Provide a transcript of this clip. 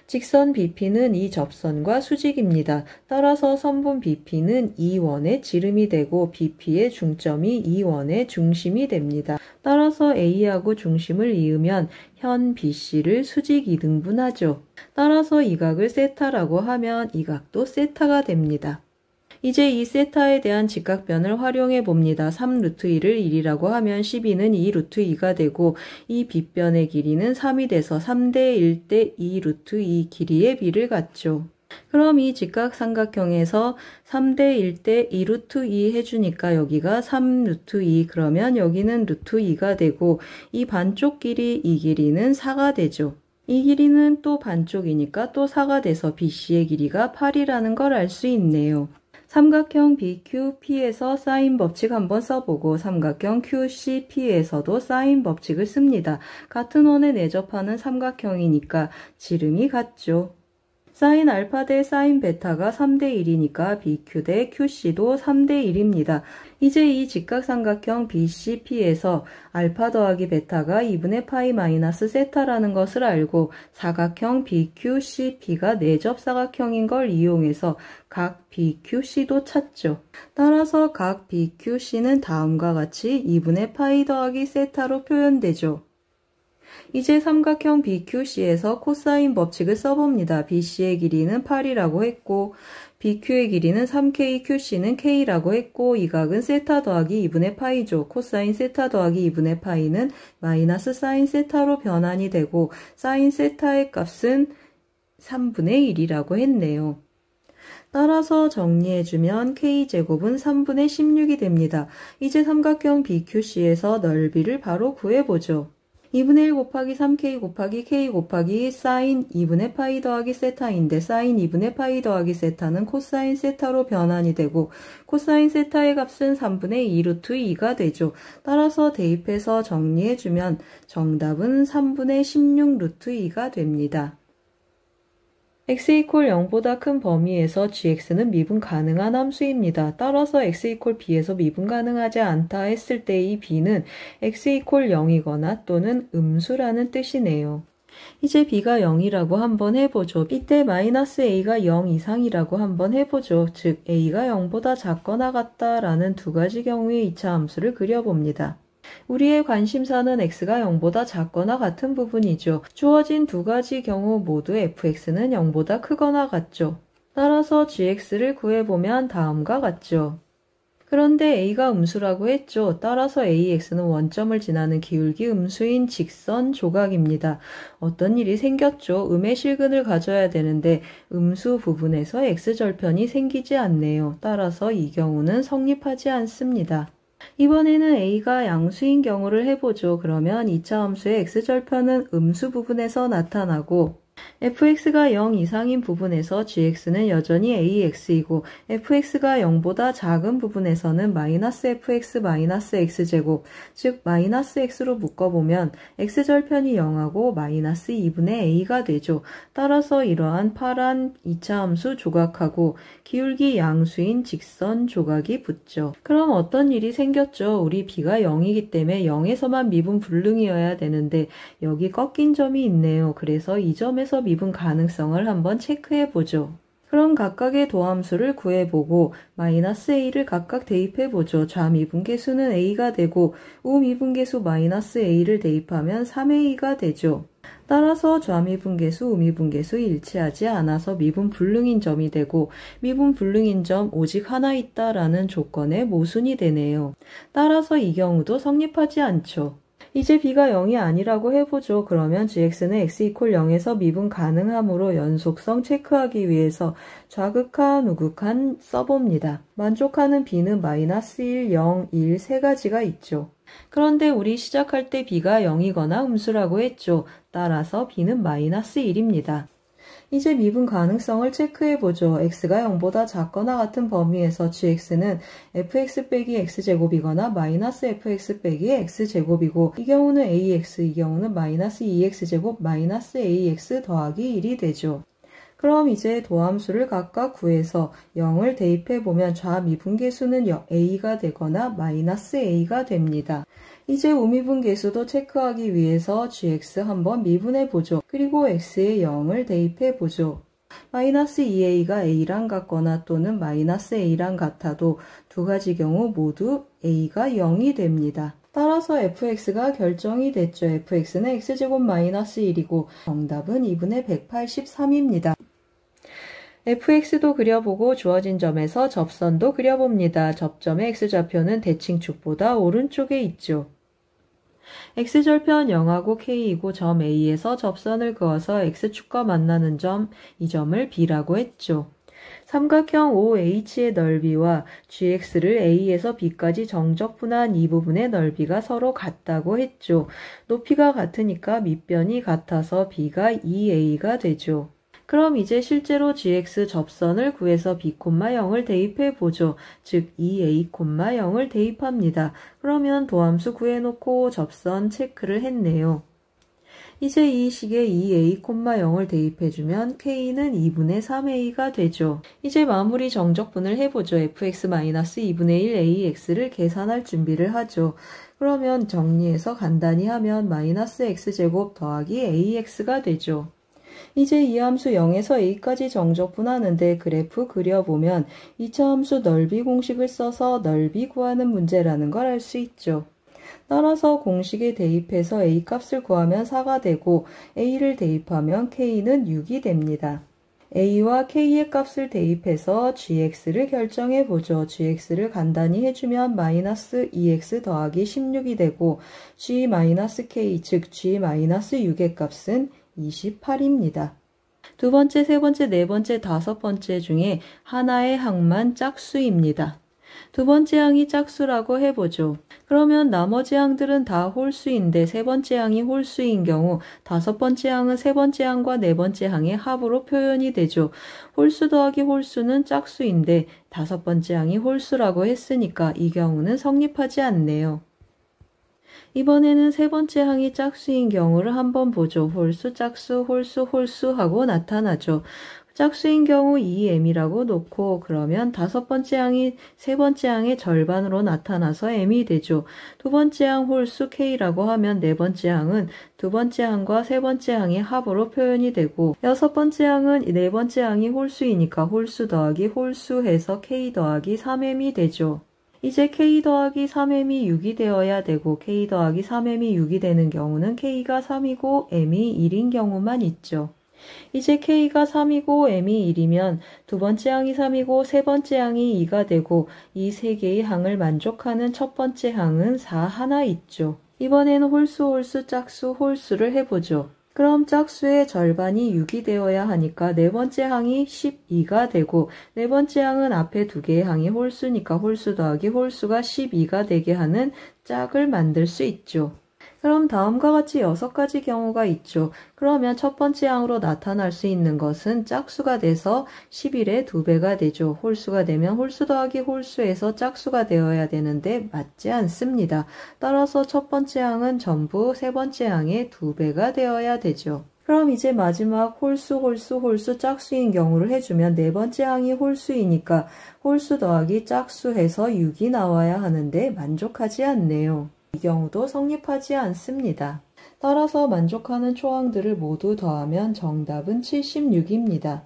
직선 BP는 이 접선과 수직입니다. 따라서 선분 BP는 이 원의 지름이 되고 BP의 중점이 이 원의 중심이 됩니다. 따라서 A하고 중심을 이으면 현 BC를 수직 2등분하죠. 따라서 이 각을 세타라고 하면 이 각도 세타가 됩니다. 이제 이 세타에 대한 직각변을 활용해 봅니다. 3루트2를 1이라고 하면 12는 2루트2가 되고 이 빗변의 길이는 3이 돼서 3대 1대 2루트2 길이의 비를 갖죠. 그럼 이 직각삼각형에서 3대 1대 2루트2 해주니까 여기가 3루트2 그러면 여기는 루트2가 되고 이 반쪽 길이 이 길이는 4가 되죠. 이 길이는 또 반쪽이니까 또 4가 돼서 BC의 길이가 8이라는 걸 알 수 있네요. 삼각형 BQP에서 사인 법칙 한번 써보고 삼각형 QCP에서도 사인 법칙을 씁니다. 같은 원에 내접하는 삼각형이니까 지름이 같죠. 사인 알파 대 사인 베타가 3대 1이니까 BQ 대 QC도 3대 1입니다. 이제 이 직각삼각형 BCP에서 알파 더하기 베타가 2분의 파이 마이너스 세타라는 것을 알고 사각형 BQCP가 내접 사각형인 걸 이용해서 각 BQC도 찾죠. 따라서 각 BQC는 다음과 같이 2분의 파이 더하기 세타로 표현되죠. 이제 삼각형 BQC에서 코사인 법칙을 써봅니다. BC의 길이는 8이라고 했고 BQ의 길이는 3K, QC는 K라고 했고 이 각은 세타 더하기 2분의 파이죠. 코사인 세타 더하기 2분의 파이는 마이너스 사인 세타로 변환이 되고 사인 세타의 값은 3분의 1이라고 했네요. 따라서 정리해주면 K제곱은 3분의 16이 됩니다. 이제 삼각형 BQC에서 넓이를 바로 구해보죠. 2분의 1 곱하기 3K 곱하기 K 곱하기 사인 2분의 파이 더하기 세타인데 사인 2분의 파이 더하기 세타는 코사인 세타로 변환이 되고 코사인 세타의 값은 3분의 2 루트 2가 되죠. 따라서 대입해서 정리해주면 정답은 3분의 16 루트 2가 됩니다. x = 0보다 큰 범위에서 gx는 미분 가능한 함수입니다. 따라서 x = b에서 미분 가능하지 않다 했을 때 이 b는 x = 0이거나 또는 음수라는 뜻이네요. 이제 b가 0이라고 한번 해보죠. 이때 마이너스 a가 0 이상이라고 한번 해보죠. 즉 a가 0보다 작거나 같다라는 두 가지 경우의 2차 함수를 그려봅니다. 우리의 관심사는 x가 0보다 작거나 같은 부분이죠. 주어진 두 가지 경우 모두 fx는 0보다 크거나 같죠. 따라서 gx를 구해보면 다음과 같죠. 그런데 a가 음수라고 했죠. 따라서 ax는 원점을 지나는 기울기 음수인 직선 조각입니다. 어떤 일이 생겼죠. 음의 실근을 가져야 되는데 음수 부분에서 x절편이 생기지 않네요. 따라서 이 경우는 성립하지 않습니다. 이번에는 a가 양수인 경우를 해보죠. 그러면 2차 함수의 x절편은 음수 부분에서 나타나고 fx가 0 이상인 부분에서 gx는 여전히 ax이고 fx가 0보다 작은 부분에서는 마이너스 fx 마이너스 x제곱 즉 마이너스 x로 묶어보면 x절편이 0하고 마이너스 2분의 a가 되죠. 따라서 이러한 파란 2차 함수 조각하고 기울기 양수인 직선 조각이 붙죠. 그럼 어떤 일이 생겼죠? 우리 b가 0이기 때문에 0에서만 미분 불능이어야 되는데 여기 꺾인 점이 있네요. 그래서 이 점에서 미분 가능성을 한번 체크해보죠. 그럼 각각의 도함수를 구해보고 마이너스 a를 각각 대입해보죠. 좌미분계수는 a가 되고 우미분계수 마이너스 a를 대입하면 3a가 되죠. 따라서 좌미분계수, 우미분계수 일치하지 않아서 미분 불능인 점이 되고 미분 불능인 점 오직 하나 있다라는 조건의 모순이 되네요. 따라서 이 경우도 성립하지 않죠. 이제 b가 0이 아니라고 해보죠. 그러면 gx는 x = 0에서 미분 가능함으로 연속성 체크하기 위해서 좌극한, 우극한 써봅니다. 만족하는 b는 마이너스 1, 0, 1 세 가지가 있죠. 그런데 우리 시작할 때 b가 0이거나 음수라고 했죠. 따라서 b는 마이너스 1입니다. 이제 미분 가능성을 체크해보죠. x가 0보다 작거나 같은 범위에서 gx는 fx 빼기 x제곱이거나 마이너스 fx 빼기 x제곱이고 이 경우는 ax, 이 경우는 마이너스 2x제곱 마이너스 ax 더하기 1이 되죠. 그럼 이제 도함수를 각각 구해서 0을 대입해보면 좌미분계수는 a가 되거나 마이너스 a가 됩니다. 이제 우미분 계수도 체크하기 위해서 gx 한번 미분해보죠. 그리고 x에 0을 대입해보죠. 마이너스 2a가 a랑 같거나 또는 마이너스 a랑 같아도 두 가지 경우 모두 a가 0이 됩니다. 따라서 fx가 결정이 됐죠. fx는 x제곱 마이너스 1이고 정답은 2분의 183입니다. fx도 그려보고 주어진 점에서 접선도 그려봅니다. 접점의 x좌표는 대칭축보다 오른쪽에 있죠. x절편 0하고 k이고 점 A에서 접선을 그어서 x축과 만나는 점, 이 점을 B라고 했죠. 삼각형 OH의 넓이와 gx를 A에서 B까지 정적분한 이 부분의 넓이가 서로 같다고 했죠. 높이가 같으니까 밑변이 같아서 B가 2A가 되죠. 그럼 이제 실제로 gx 접선을 구해서 b, 0을 대입해 보죠. 즉 2a, 0을 대입합니다. 그러면 도함수 구해놓고 접선 체크를 했네요. 이제 이 식에 2a, 0을 대입해주면 k는 2분의 3a가 되죠. 이제 마무리 정적분을 해보죠. fx-2분의 1 ax를 계산할 준비를 하죠. 그러면 정리해서 간단히 하면 마이너스 x제곱 더하기 ax가 되죠. 이제 이 함수 0에서 a까지 정적분하는데 그래프 그려보면 2차 함수 넓이 공식을 써서 넓이 구하는 문제라는 걸 알 수 있죠. 따라서 공식에 대입해서 a 값을 구하면 4가 되고 a를 대입하면 k는 6이 됩니다. a와 k의 값을 대입해서 gx를 결정해 보죠. gx를 간단히 해주면 마이너스 2x 더하기 16이 되고 g-k 즉 g-6의 값은 28입니다. 두 번째, 세 번째, 네 번째, 다섯 번째 중에 하나의 항만 짝수입니다. 두 번째 항이 짝수라고 해보죠. 그러면 나머지 항들은 다 홀수인데 세 번째 항이 홀수인 경우 다섯 번째 항은 세 번째 항과 네 번째 항의 합으로 표현이 되죠. 홀수 더하기 홀수는 짝수인데 다섯 번째 항이 홀수라고 했으니까 이 경우는 성립하지 않네요. 이번에는 세 번째 항이 짝수인 경우를 한번 보죠. 홀수, 짝수, 홀수, 홀수 하고 나타나죠. 짝수인 경우 2m이라고 놓고 그러면 다섯 번째 항이 세 번째 항의 절반으로 나타나서 m이 되죠. 두 번째 항 홀수 k라고 하면 네 번째 항은 두 번째 항과 세 번째 항의 합으로 표현이 되고 여섯 번째 항은 네 번째 항이 홀수이니까 홀수 더하기 홀수 해서 k 더하기 3m이 되죠. 이제 k 더하기 3m이 6이 되어야 되고 k 더하기 3m이 6이 되는 경우는 k가 3이고 m이 1인 경우만 있죠. 이제 k가 3이고 m이 1이면 두 번째 항이 3이고 세 번째 항이 2가 되고 이 세 개의 항을 만족하는 첫 번째 항은 4 하나 있죠. 이번에는 홀수, 홀수, 짝수, 홀수를 해보죠. 그럼 짝수의 절반이 6이 되어야 하니까 네 번째 항이 12가 되고 네 번째 항은 앞에 두 개의 항이 홀수니까 홀수 더하기 홀수가 12가 되게 하는 짝을 만들 수 있죠. 그럼 다음과 같이 6가지 경우가 있죠. 그러면 첫 번째 항으로 나타날 수 있는 것은 짝수가 돼서 11의 2배가 되죠. 홀수가 되면 홀수 더하기 홀수에서 짝수가 되어야 되는데 맞지 않습니다. 따라서 첫 번째 항은 전부 세 번째 항의 2배가 되어야 되죠. 그럼 이제 마지막 홀수, 홀수, 홀수 짝수인 경우를 해주면 네 번째 항이 홀수이니까 홀수 더하기 짝수 해서 6이 나와야 하는데 만족하지 않네요. 이 경우도 성립하지 않습니다. 따라서 만족하는 초항들을 모두 더하면 정답은 76입니다.